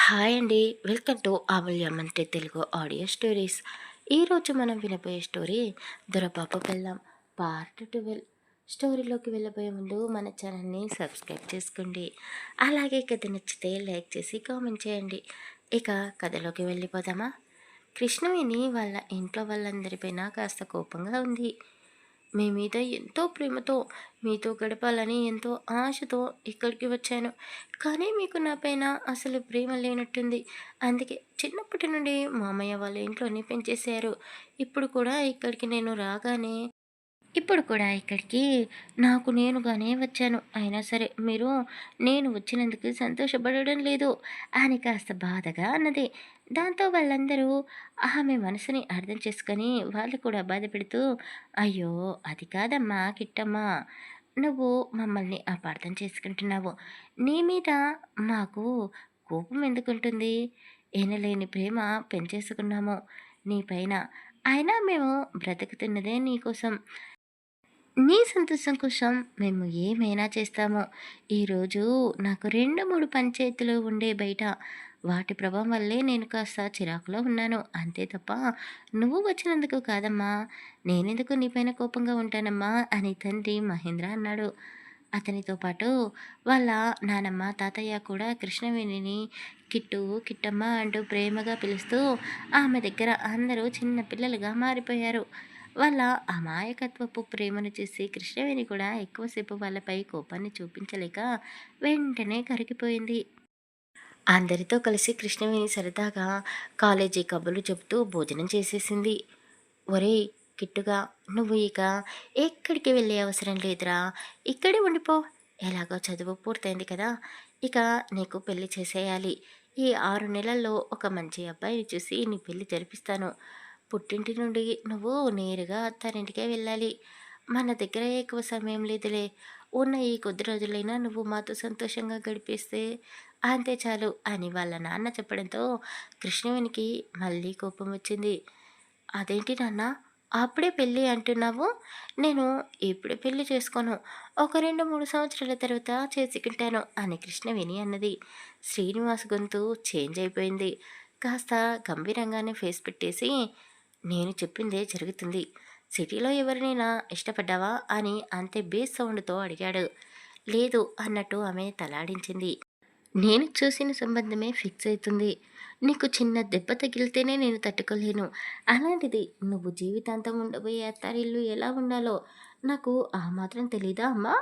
Hi అండి. Welcome to అమూల్యమంటే Telugu audio stories. ఈరోజు మనం వినబోయే స్టోరీ దొరపాప బెల్లం పార్ట్ 12. స్టోరీలోకి వెళ్ళబోయే ముందు మన ఛానల్ని సబ్స్క్రైబ్ చేసుకోండి. అలాగే కథ నచ్చితే లైక్ చేసి కామెంట్ చేయండి. ఇక కథలోకి వెళ్ళిపోదామా? కృష్ణవేణి వాళ్ళ ఇంట్లో వాళ్ళందరిపైన కాస్త కోపంగా ఉంది. మీ మీద ఎంతో ప్రేమతో మీతో గడపాలని ఎంతో ఆశతో ఇక్కడికి వచ్చాను. కానీ మీకు నా పైన అసలు ప్రేమ లేనట్టుంది. అందుకే చిన్నప్పటి నుండి మామయ్య వాళ్ళ ఇంట్లోనే పెంచేశారు. ఇప్పుడు కూడా ఇక్కడికి నేను రాగానే ఇప్పుడు కూడా ఇక్కడికి నాకు నేనుగానే వచ్చాను. అయినా సరే మీరు నేను వచ్చినందుకు సంతోషపడడం లేదు అని కాస్త బాధగా అన్నది. దాంతో వాళ్ళందరూ ఆమె మనసుని అర్థం చేసుకొని వాళ్ళు కూడా బాధపెడుతూ, అయ్యో అది కాదమ్మా కిట్టమ్మా, నువ్వు మమ్మల్ని అపార్థం చేసుకుంటున్నావు. నీ మీద మాకు కోపం ఎందుకుంటుంది? ఎనలేని ప్రేమ పెంచేసుకున్నాము నీ పైన. అయినా మేము బ్రతుకుతున్నదే నీకోసం. నీ సంతోషం కోసం మేము ఏమైనా చేస్తాము. ఈరోజు నాకు 2, 3 పంచాయతీలు ఉండే బయట. వాటి ప్రభావం వల్లే నేను కాస్త చిరాకులో ఉన్నాను. అంతే తప్ప నువ్వు వచ్చినందుకు కాదమ్మా. నేనెందుకు నీపైన కోపంగా ఉంటానమ్మా అని తండ్రి మహేంద్ర అన్నాడు. అతనితో పాటు వాళ్ళ నానమ్మ, తాతయ్య కూడా కృష్ణవేణిని కిట్టు, కిట్టమ్మ అంటూ ప్రేమగా పిలుస్తూ ఆమె దగ్గర అందరూ చిన్న పిల్లలుగా మారిపోయారు. వాళ్ళ అమాయకత్వపు ప్రేమను చూసి కృష్ణవేణి కూడా ఎక్కువసేపు వాళ్ళపై కోపాన్ని చూపించలేక వెంటనే కరిగిపోయింది. అందరితో కలిసి కృష్ణవేణి సరదాగా కాలేజీ కబుర్లు చెబుతూ భోజనం చేసేసింది. ఒరేయ్ కిట్టుగా, నువ్వు ఇక ఎక్కడికి వెళ్ళే అవసరం లేదురా, ఇక్కడే ఉండిపో. ఎలాగో చదువు పూర్తయింది కదా, ఇక నీకు పెళ్లి చేసేయాలి. ఈ 6 నెలల్లో ఒక మంచి అబ్బాయిని చూసి నీ పెళ్లి జరిపిస్తాను. పుట్టింటి నుండి నువ్వు నేరుగా అత్తారింటికే వెళ్ళాలి. మన దగ్గర ఎక్కువ సమయం లేదులే. ఉన్న ఈ కొద్ది రోజులైనా నువ్వు మాతో సంతోషంగా గడిపేస్తే అంతే చాలు అని వాళ్ళ నాన్న చెప్పడంతో కృష్ణవేణికి మళ్ళీ కోపం వచ్చింది. అదేంటి నాన్న, అప్పుడే పెళ్ళి అంటున్నావు? నేను ఇప్పుడే పెళ్లి చేసుకోను. ఒక 2, 3 సంవత్సరాల తర్వాత చేసుకుంటాను అని కృష్ణవేణి అన్నది. శ్రీనివాస్ గొంతు చేంజ్ అయిపోయింది. కాస్త గంభీరంగానే ఫేస్ పెట్టేసి, నేను చెప్పిందే జరుగుతుంది. సిటీలో ఎవరినైనా ఇష్టపడ్డావా అని అంతే బేస్ సౌండ్తో అడిగాడు. లేదు అన్నట్టు ఆమె తలాడించింది. నేను చూసిన సంబంధమే ఫిక్స్ అవుతుంది. నీకు చిన్న దెబ్బ తగిలితేనే నేను తట్టుకోలేను. అలాంటిది నువ్వు జీవితాంతం ఉండబోయే అత్తారిల్లు ఎలా ఉండాలో నాకు ఆ మాత్రం తెలీదా అమ్మా?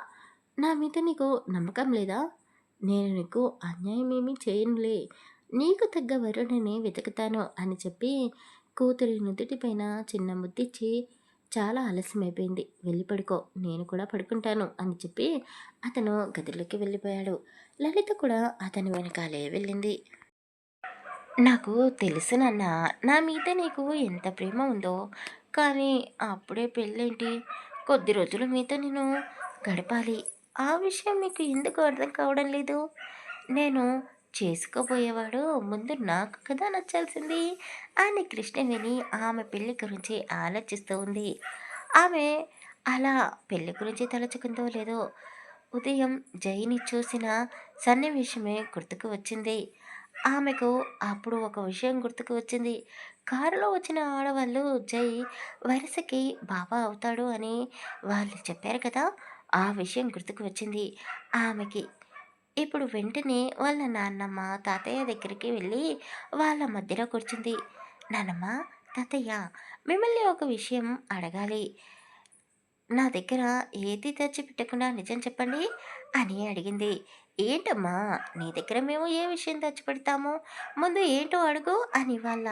నా మీద నీకు నమ్మకం లేదా? నేను నీకు అన్యాయం ఏమీ చేయనులే. నీకు తగ్గ వరుడిని వెతుకుతాను అని చెప్పి కూతురి నుదుటిపైన చిన్న ముద్దిచ్చి, చాలా ఆలస్యమైపోయింది, వెళ్ళి పడుకో, నేను కూడా పడుకుంటాను అని చెప్పి అతను గదిలోకి వెళ్ళిపోయాడు. లలిత కూడా అతని వెనకాలే వెళ్ళింది. నాకు తెలుసు నాన్న, నా మీద నీకు ఎంత ప్రేమ ఉందో. కానీ అప్పుడే పెళ్ళేంటి? కొద్ది రోజులు మీతో నేను గడపాలి. ఆ విషయం మీకు ఎందుకు అర్థం కావడం లేదు? నేను చేసుకోబోయేవాడు ముందు నాకు కదా నచ్చాల్సింది అని కృష్ణవేణి ఆమె పెళ్లి గురించి ఆలోచిస్తూ ఉంది. ఆమె అలా పెళ్లి గురించి తలుచుకుందో లేదో, ఉదయం జైని చూసిన సన్నివేశమే గుర్తుకు వచ్చింది. ఆమెకు అప్పుడు ఒక విషయం గుర్తుకు వచ్చింది. కారులో వచ్చిన ఆడవాళ్ళు జై వరుసకి బావ అవుతాడు అని వాళ్ళు చెప్పారు కదా! ఆ విషయం గుర్తుకు వచ్చింది ఆమెకి. ఇప్పుడు వెంటనే వాళ్ళ నాన్నమ్మ, తాతయ్య దగ్గరికి వెళ్ళి వాళ్ళ మధ్యలో కూర్చుంది. నానమ్మ, తాతయ్య, మిమ్మల్ని ఒక విషయం అడగాలి. నా దగ్గర ఏది దాచిపెట్టకుండా నిజం చెప్పండి అని అడిగింది. ఏంటమ్మా, నీ దగ్గర మేము ఏ విషయం దాచిపెడతాము? ముందు ఏంటో అడుగు అని వాళ్ళ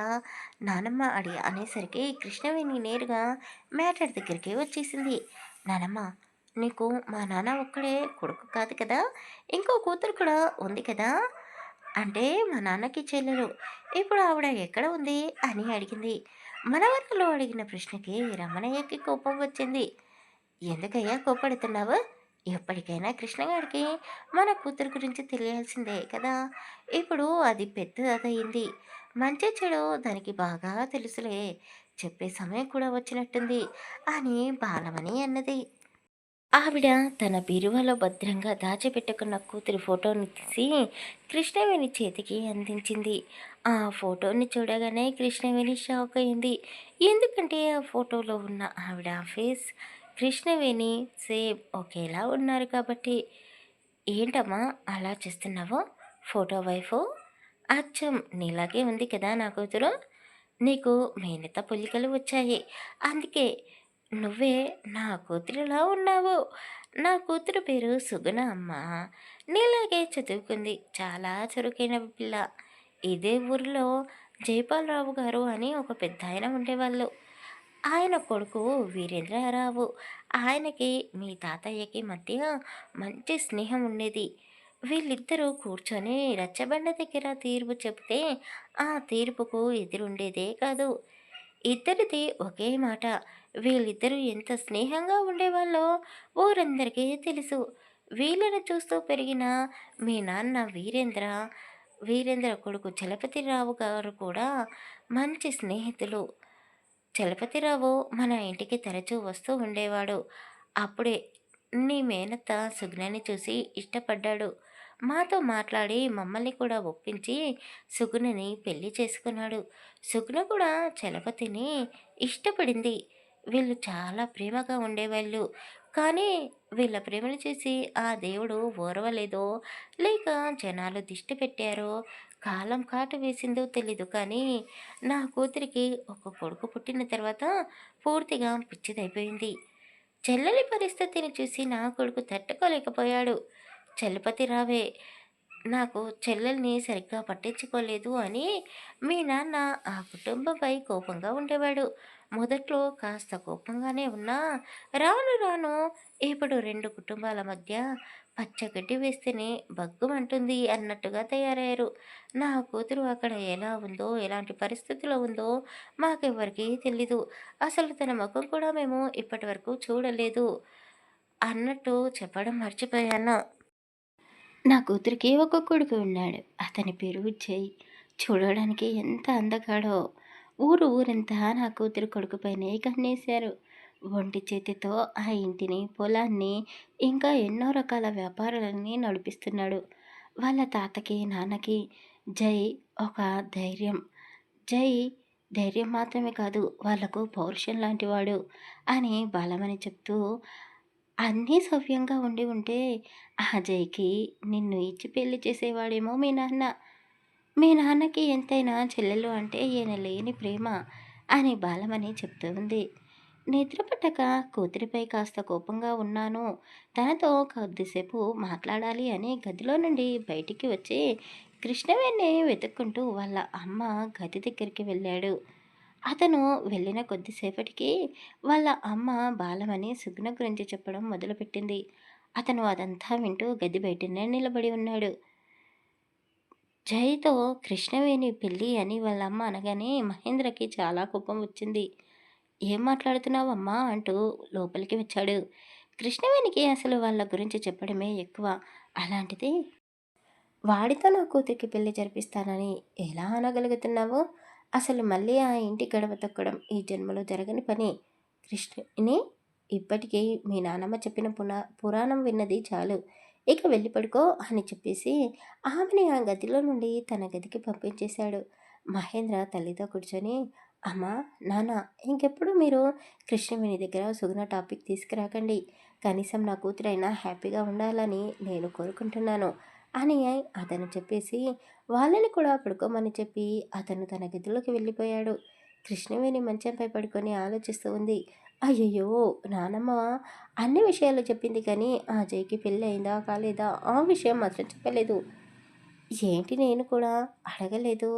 నానమ్మ అనేసరికి కృష్ణవేణి నేరుగా మ్యాటర్ దగ్గరికి వచ్చేసింది. నానమ్మ, నీకు మా నాన్న ఒక్కడే కొడుకు కాదు కదా, ఇంకో కూతురు కూడా ఉంది కదా, అంటే మా నాన్నకి చెల్లెలు. ఇప్పుడు ఆవిడ ఎక్కడ ఉంది అని అడిగింది. మనవరాలు అడిగిన ప్రశ్నకి రమణయ్యకి కోపం వచ్చింది. ఎందుకయ్యా కోప్పడుతున్నావు? ఎప్పటికైనా కృష్ణగాడికి మన కూతురు గురించి తెలియాల్సిందే కదా. ఇప్పుడు అది పెద్దదయింది. మంచి చెడు దానికి బాగా తెలుసులే. చెప్పే సమయం కూడా వచ్చినట్టుంది అని బాలమణి అన్నది. ఆవిడ తన బీరువాలో భద్రంగా దాచిపెట్టుకున్న కూతురి ఫోటోని తీసి కృష్ణవేణి చేతికి అందించింది. ఆ ఫోటోని చూడగానే కృష్ణవేణి షాక్ అయింది. ఎందుకంటే ఆ ఫోటోలో ఉన్న ఆవిడ ఫేస్, కృష్ణవేణి సేమ్ ఒకేలా ఉన్నారు కాబట్టి. ఏంటమ్మా అలా చేస్తున్నావు? ఫోటో వైఫు అచ్చం నీలాగే ఉంది కదా నా కూతురు. నీకు మేనత పులికలు వచ్చాయి. అందుకే నువ్వే నా కూతురులా ఉన్నావు. నా కూతురు పేరు సుగుణ అమ్మ. నీలాగే చదువుకుంది. చాలా చురుకైన పిల్ల. ఇదే ఊరిలో జైపాలరావు గారు అని ఒక పెద్దాయన ఉండేవాళ్ళు. ఆయన కొడుకు వీరేంద్రరావు. ఆయనకి మీ తాతయ్యకి మధ్య మంచి స్నేహం ఉండేది. వీళ్ళిద్దరూ కూర్చొని రచ్చబండ దగ్గర తీర్పు చెబితే ఆ తీర్పుకు ఎదురుండేదే కాదు. ఇద్దరిది ఒకే మాట. వీళ్ళిద్దరూ ఎంత స్నేహంగా ఉండేవాళ్ళో ఊరందరికీ తెలుసు. వీళ్ళను చూస్తూ పెరిగిన మీ నాన్న వీరేంద్ర కొడుకు చలపతిరావు గారు కూడా మంచి స్నేహితులు. చలపతిరావు మన ఇంటికి తరచూ వస్తూ ఉండేవాడు. అప్పుడే నీ మేనత్త సుగుణని చూసి ఇష్టపడ్డాడు. మాతో మాట్లాడి మమ్మల్ని కూడా ఒప్పించి సుగుణని పెళ్లి చేసుకున్నాడు. సుగుణ కూడా చలపతిని ఇష్టపడింది. వీళ్ళు చాలా ప్రేమగా ఉండేవాళ్ళు. కానీ వీళ్ళ ప్రేమను చూసి ఆ దేవుడు ఓర్వలేదో, లేక జనాలు దిష్టి పెట్టారో, కాలం కాటు వేసిందో తెలీదు కానీ నా కూతురికి ఒక కొడుకు పుట్టిన తర్వాత పూర్తిగా పిచ్చిదైపోయింది. చెల్లెలి పరిస్థితిని చూసి నా కొడుకు తట్టుకోలేకపోయాడు. చలపతి రావే నాకు చెల్లెల్ని సరిగ్గా పట్టించుకోలేదు అని మీ నాన్న ఆ కుటుంబంపై కోపంగా ఉండేవాడు. మొదట్లో కాస్త కోపంగానే ఉన్నా రాను రాను ఇప్పుడు రెండు కుటుంబాల మధ్య పచ్చగడ్డి వేస్తేనే బగ్గుమంటుంది అన్నట్టుగా తయారయ్యారు. నా కూతురు అక్కడ ఎలా ఉందో, ఎలాంటి పరిస్థితిలో ఉందో మాకెవ్వరికీ తెలీదు. అసలు తన ముఖం కూడా మేము ఇప్పటి వరకు చూడలేదు అన్నట్టు చెప్పడం మర్చిపోయాను. నా కూతురికి ఒక కొడుకు ఉన్నాడు. అతని పేరు విజయ్. చూడడానికి ఎంత అందగాడో. ఊరంతా నా కూతురు కొడుకుపైనే కన్నేశారు. ఒంటి చేతితో ఆ ఇంటిని, పొలాన్ని, ఇంకా ఎన్నో రకాల వ్యాపారాలని నడిపిస్తున్నాడు. వాళ్ళ తాతకి, నాన్నకి జై ఒక ధైర్యం. జై ధైర్యం మాత్రమే కాదు, వాళ్లకు పౌరుషం లాంటివాడు అని బాలమణి చెప్తూ, అన్నీ సవ్యంగా ఉండి ఉంటే ఆ జైకి నిన్ను ఇచ్చి పెళ్లి చేసేవాడేమో మీ నాన్న. మీ నాన్నకి ఎంతైనా చెల్లెలు అంటే ఈయనలేని ప్రేమ అని బాలమణి చెప్తూ ఉంది. నిద్ర పట్టక కూతురిపై కాస్త కోపంగా ఉన్నాను. తనతో కొద్దిసేపు మాట్లాడాలి అని గదిలో నుండి బయటికి వచ్చి కృష్ణవేణిని వెతుక్కుంటూ వాళ్ళ అమ్మ గది దగ్గరికి వెళ్ళాడు. అతను వెళ్ళిన కొద్దిసేపటికి వాళ్ళ అమ్మ బాలమని సుగుణ గురించి చెప్పడం మొదలుపెట్టింది. అతను అదంతా వింటూ గది బయటనే నిలబడి ఉన్నాడు. జయతో కృష్ణవేణి పెళ్ళి అని వాళ్ళ అమ్మ అనగానే మహేంద్రకి చాలా కోపం వచ్చింది. ఏం మాట్లాడుతున్నావమ్మా అంటూ లోపలికి వచ్చాడు. కృష్ణవేణికి అసలు వాళ్ళ గురించి చెప్పడమే ఎక్కువ. అలాంటిది వాడితో నా కూతురికి పెళ్లి జరిపిస్తానని ఎలా అనగలుగుతున్నావు? అసలు మళ్ళీ ఆ ఇంటి గడప తొక్కడం ఈ జన్మలో జరగని పని. కృష్ణని ఇప్పటికీ మీ నానమ్మ చెప్పిన పురాణం విన్నది చాలు. ఇక వెళ్ళి పడుకో అని చెప్పేసి ఆమెని ఆ గదిలో నుండి తన గదికి పంపించేశాడు. మహేంద్ర తల్లితో కూర్చొని, అమ్మా, నాన్న, ఇంకెప్పుడు మీరు కృష్ణవేణి దగ్గర సుగుణ టాపిక్ తీసుకురాకండి. కనీసం నా కూతురైనా హ్యాపీగా ఉండాలని నేను కోరుకుంటున్నాను అని అతను చెప్పేసి వాళ్ళని కూడా పడుకోమని చెప్పి అతను తన గదిలోకి వెళ్ళిపోయాడు. కృష్ణవేణి మంచంపై పడుకొని ఆలోచిస్తూ ఉంది. అయ్యయ్యో, నానమ్మ అన్ని విషయాలు చెప్పింది కానీ ఆ జైకి పెళ్ళి అయిందా కాలేదా ఆ విషయం మాత్రం చెప్పలేదు. ఏంటి నేను కూడా అడగలేదు.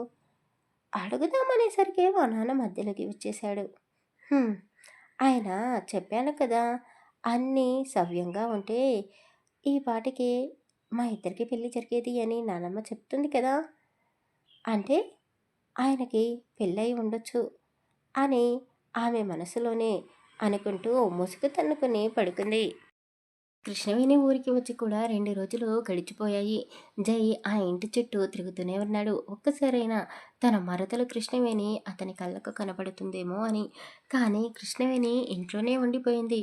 అడుగుదామనేసరికి మా నాన్న మధ్యలోకి వచ్చేశాడు. ఆయన చెప్పాను కదా, అన్నీ సవ్యంగా ఉంటే ఈ పాటికి మా ఇద్దరికి పెళ్లి జరిగేది అని నానమ్మ చెప్తుంది కదా. అంటే ఆయనకి పెళ్ళై ఉండొచ్చు అని ఆమె మనసులోనే అనుకుంటూ ముసుగు తన్నుకుని పడుకుంది. కృష్ణవేణి ఊరికి వచ్చి కూడా 2 రోజులు గడిచిపోయాయి. జై ఆ ఇంటి చుట్టూ తిరుగుతూనే ఉన్నాడు. ఒక్కసారైనా తన మరదలు కృష్ణవేణి అతని కళ్ళకు కనపడుతుందేమో అని. కానీ కృష్ణవేణి ఇంట్లోనే ఉండిపోయింది.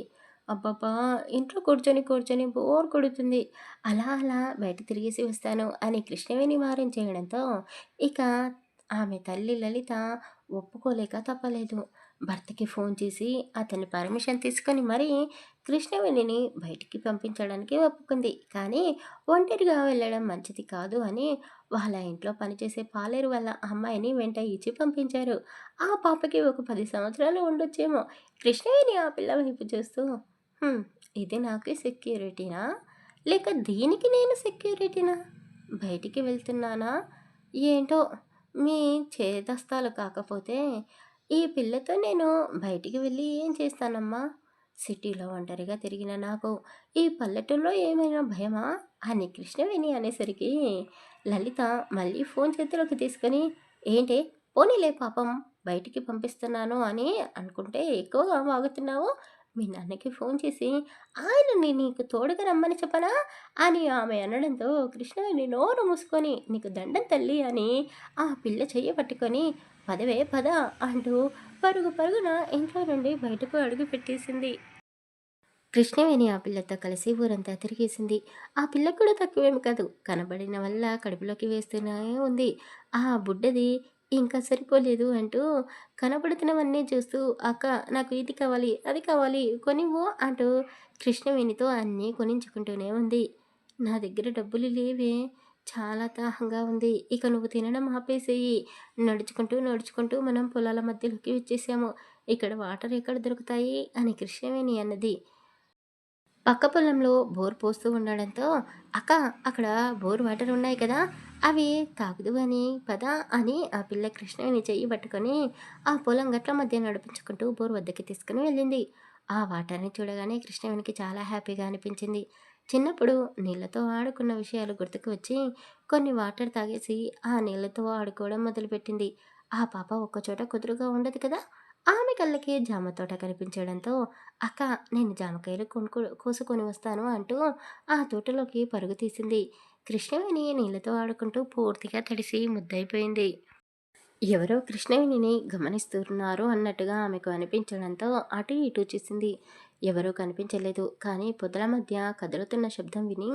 అబ్బబ్బా! ఇంట్లో కూర్చొని, కూర్చొని బోర్ కొడుతుంది. అలా అలా బయట తిరిగేసి వస్తాను అని కృష్ణవేణి మారం చేయడంతో, ఇక ఆమె తల్లి లలిత ఒప్పుకోలేక తప్పలేదు. భర్తకి ఫోన్ చేసి అతని పర్మిషన్ తీసుకొని మరీ కృష్ణవేణిని బయటికి పంపించడానికి ఒప్పుకుంది. కానీ ఒంటరిగా వెళ్ళడం మంచిది కాదు అని వాళ్ళ ఇంట్లో పనిచేసే పాలేరు వాళ్ళ అమ్మాయిని వెంట ఇచ్చి పంపించారు. ఆ పాపకి ఒక 10 సంవత్సరాలు ఉండొచ్చేమో. కృష్ణవేణి ఆ పిల్ల వైపు చూస్తూ హ్మ్. ఇది నాకు సెక్యూరిటీనా? లేక దీనికి నేను సెక్యూరిటీనా? బయటికి వెళ్తున్నానా? ఏంటో మీ చేదస్తాలు కాకపోతే ఈ పిల్లతో నేను బయటికి వెళ్ళి ఏం చేస్తానమ్మా? సిటీలో ఒంటరిగా తిరిగిన నాకు ఈ పల్లెటూరులో ఏమైనా భయమా? అని కృష్ణవేణి అనేసరికి లలిత మళ్ళీ ఫోన్ చేతిలోకి తీసుకొని ఏంటే పోనీలే పాపం బయటికి పంపిస్తున్నాను అని అనుకుంటే ఎక్కువగా వాగుతున్నావు. మీ నాన్నకి ఫోన్ చేసి ఆయనని నీకు తోడుగా రమ్మని చెప్పనా? అని ఆమె అనడంతో కృష్ణవేణి నోరు మూసుకొని నీకు దండం తల్లి అని ఆ పిల్ల చెయ్యి పట్టుకొని పదవే పద అంటూ పరుగు పరుగున ఇంట్లో నుండి బయటకు అడుగు పెట్టేసింది. కృష్ణవేణి ఆ పిల్లతో కలిసి ఊరంతా తిరిగేసింది. ఆ పిల్లకు కూడా తక్కువేమి కాదు. కనబడిన వల్ల కడుపులోకి వేస్తూనే ఉంది. ఆ బుడ్డది ఇంకా సరిపోలేదు అంటూ కనబడుతున్నవన్నీ చూస్తూ "అక్క నాకు ఇది కావాలి, అది కావాలి కొనివ్వు" అంటూ కృష్ణవేణితో అన్నీ కొనించుకుంటూనే ఉంది. "నా దగ్గర డబ్బులు లేవే. చాలా దాహంగా ఉంది. ఇక నువ్వు తినడం ఆపేసేయి. నడుచుకుంటూ, నడుచుకుంటూ మనం పొలాల మధ్యలోకి వచ్చేసాము. ఇక్కడ వాటర్ ఎక్కడ దొరుకుతాయి" అని కృష్ణవేణి అన్నది. పక్క పొలంలో బోర్ పోస్తూ ఉండడంతో, "అక్క అక్కడ బోర్ వాటర్ ఉన్నాయి కదా! అవి తాగుదువు అని పద" అని ఆ పిల్ల కృష్ణవేణి చెయ్యి పట్టుకొని ఆ పొలం గట్ల మధ్య నడిపించుకుంటూ బోర్ వద్దకి తీసుకొని వెళ్ళింది. ఆ వాటర్‌ని చూడగానే కృష్ణవేణికి చాలా హ్యాపీగా అనిపించింది. చిన్నప్పుడు నీళ్ళతో ఆడుకున్న విషయాలు గుర్తుకు వచ్చి కొన్ని వాటర్ తాగేసి ఆ నీళ్ళతో ఆడుకోవడం మొదలుపెట్టింది. ఆ పాప ఒక్కచోట కుదురుగా ఉండదు కదా! ఆమె కళ్ళకి జామ తోట కనిపించడంతో "అక్క నేను జామకాయలు కోసుకొని వస్తాను" అంటూ ఆ తోటలోకి పరుగు తీసింది. కృష్ణవేణి నీళ్ళతో ఆడుకుంటూ పూర్తిగా తడిసి ముద్దయిపోయింది. ఎవరో కృష్ణవేణిని గమనిస్తున్నారు అన్నట్టుగా ఆమెకు అనిపించడంతో అటు ఇటు చూసింది. ఎవరూ కనిపించలేదు. కానీ పొదల మధ్య కదులుతున్న శబ్దం విని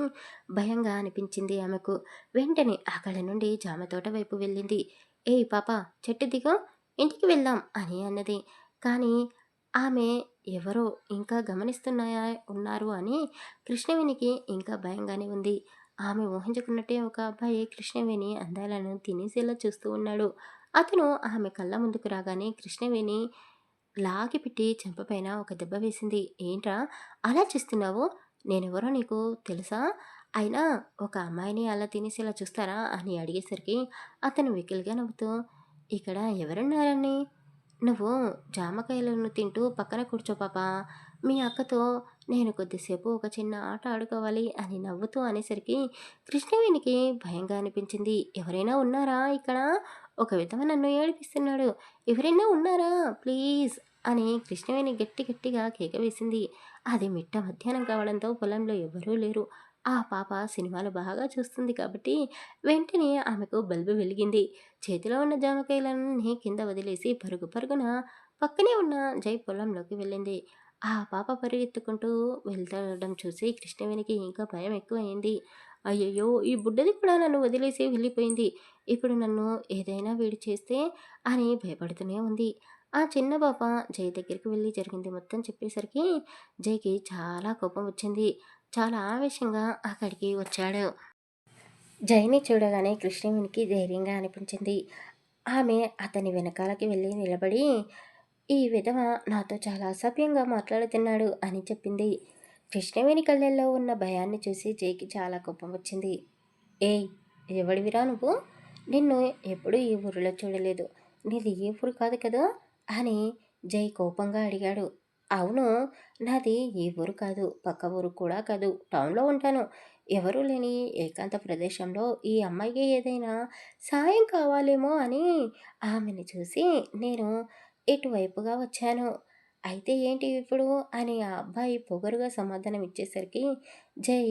భయంగా అనిపించింది ఆమెకు. వెంటనే అక్కడి నుండి జామ తోట వైపు వెళ్ళింది. "ఏయ్ పాప చెట్టు దిగు, ఇంటికి వెళ్దాం" అని అన్నది. కానీ ఆమె ఎవరో ఇంకా ఉన్నారు అని కృష్ణవేణికి ఇంకా భయంగానే ఉంది. ఆమె ఊహించుకున్నట్టే ఒక అబ్బాయి కృష్ణవేణి అందాలను తినేసేలా చూస్తూ ఉన్నాడు. అతను ఆమె కళ్ళ ముందుకు రాగానే కృష్ణవేణి లాగిపెట్టి చెంపపైన ఒక దెబ్బ వేసింది. "ఏంట్రా అలా చూస్తున్నావు? నేనెవరో నీకు తెలుసా? అయినా ఒక అమ్మాయిని అలా తినేసేలా చూస్తారా?" అని అడిగేసరికి అతను వెకిలిగా నవ్వుతూ, "ఇక్కడ ఎవరున్నారని? నువ్వు జామకాయలను తింటూ పక్కన కూర్చో పాపా. మీ అక్కతో నేను కొద్దిసేపు ఒక చిన్న ఆట ఆడుకోవాలి" అని నవ్వుతూ అనేసరికి కృష్ణవేణికి భయంగా అనిపించింది. "ఎవరైనా ఉన్నారా ఇక్కడ? ఒక విధవ నన్ను ఏడిపిస్తున్నాడు. ఎవరైనా ఉన్నారా? ప్లీజ్" అని కృష్ణవేణి గట్టి గట్టిగా కేక వేసింది. అది మిట్ట మధ్యాహ్నం కావడంతో పొలంలో ఎవ్వరూ లేరు. ఆ పాప సినిమాలు బాగా చూస్తుంది కాబట్టి వెంటనే ఆమెకు బల్బు వెలిగింది. చేతిలో ఉన్న జామకాయలన్నీ కింద వదిలేసి పరుగు పరుగున పక్కనే ఉన్న జై పొలంలోకి వెళ్ళింది. ఆ పాప పరిగెత్తుకుంటూ వెళ్తడం చూసి కృష్ణవేణికి ఇంకా భయం ఎక్కువయింది. అయ్యయ్యో! ఈ బుడ్డది కూడా నన్ను వదిలేసి వెళ్ళిపోయింది. ఇప్పుడు నన్ను ఏదైనా వీడు చేస్తే అని భయపడుతూనే ఉంది. ఆ చిన్న పాప జై దగ్గరికి వెళ్ళి జరిగింది మొత్తం చెప్పేసరికి జైకి చాలా కోపం వచ్చింది. చాలా ఆవేశంగా అక్కడికి వచ్చాడు. జైని చూడగానే కృష్ణవేణికి ధైర్యంగా అనిపించింది. ఆమె అతని వెనకాలకి వెళ్ళి నిలబడి, "ఈ విధవ నాతో చాలా అసభ్యంగా మాట్లాడుతున్నాడు" అని చెప్పింది. కృష్ణవేణి కళ్ళల్లో ఉన్న భయాన్ని చూసి జైకి చాలా కోపం వచ్చింది. "ఏయ్! ఎవడివిరా నువ్వు? నిన్ను ఎప్పుడూ ఈ ఊరిలో చూడలేదు. నీది ఈ ఊరు కాదు కదా?" అని జై కోపంగా అడిగాడు. "అవును. నాది ఈ ఊరు కాదు. పక్క ఊరు కూడా కాదు. టౌన్‌లో ఉంటాను. ఎవరూ లేని ఏకాంత ప్రదేశంలో ఈ అమ్మాయికి ఏదైనా సాయం కావాలేమో అని ఆమెని చూసి నేను ఇటువైపుగా వచ్చాను. అయితే ఏంటి ఇప్పుడు" అని ఆ అబ్బాయి పొగరుగా సమాధానం ఇచ్చేసరికి జై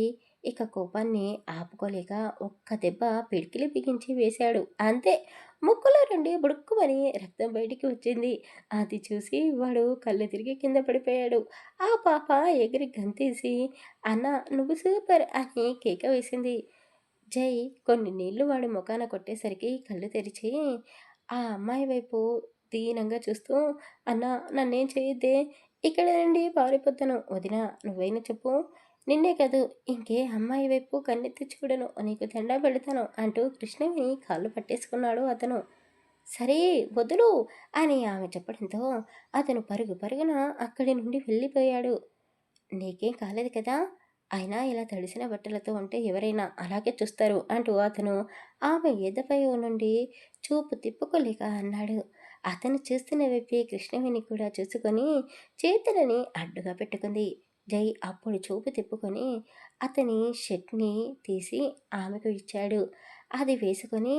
ఇక కోపాన్ని ఆపుకోలేక ఒక్క దెబ్బ పిడికిలి బిగించి వేశాడు. అంతే ముక్కులో నుండి బుడుక్కుమని రక్తం బయటికి వచ్చింది. అది చూసి వాడు కళ్ళు తిరిగి కింద పడిపోయాడు. ఆ పాప ఎగిరి గంతేసి "అన్న నువ్వు సూపర్" అని కేక వేసింది. జై కొన్ని నీళ్లు వాడి మొఖాన కొట్టేసరికి కళ్ళు తెరిచి ఆ అమ్మాయి వైపు దీనంగా చూస్తూ "అన్నా నన్నేం చేయొద్దే, ఇక్కడ నుండి పారిపోతాను. వదినా నువ్వైనా చెప్పు, నిన్నే కాదు ఇంకే అమ్మాయి వైపు కన్నెత్తి చూడను, నీకు దండం పెడతాను" అంటూ కృష్ణవేణి కాళ్ళు పట్టేసుకున్నాడు అతను. "సరే వదులు" అని ఆమె చెప్పడంతో అతను పరుగు పరుగున అక్కడి నుండి వెళ్ళిపోయాడు. "నీకేం కాలేదు కదా? అయినా ఇలా తడిసిన బట్టలతో ఉంటే ఎవరైనా అలాగే చూస్తారు" అంటూ అతను ఆమె ఎదపై నుండి చూపు తిప్పుకోలేక అన్నాడు. అతను చూస్తున్న వైపే కృష్ణవేణి కూడా చూసుకొని చేతులని అడ్డుగా పెట్టుకుంది. జై అప్పుడు చూపు తిప్పుకొని అతని షర్ట్‌ని తీసి ఆమెకు ఇచ్చాడు. అది వేసుకొని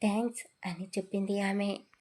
థాంక్స్ అని చెప్పింది ఆమె.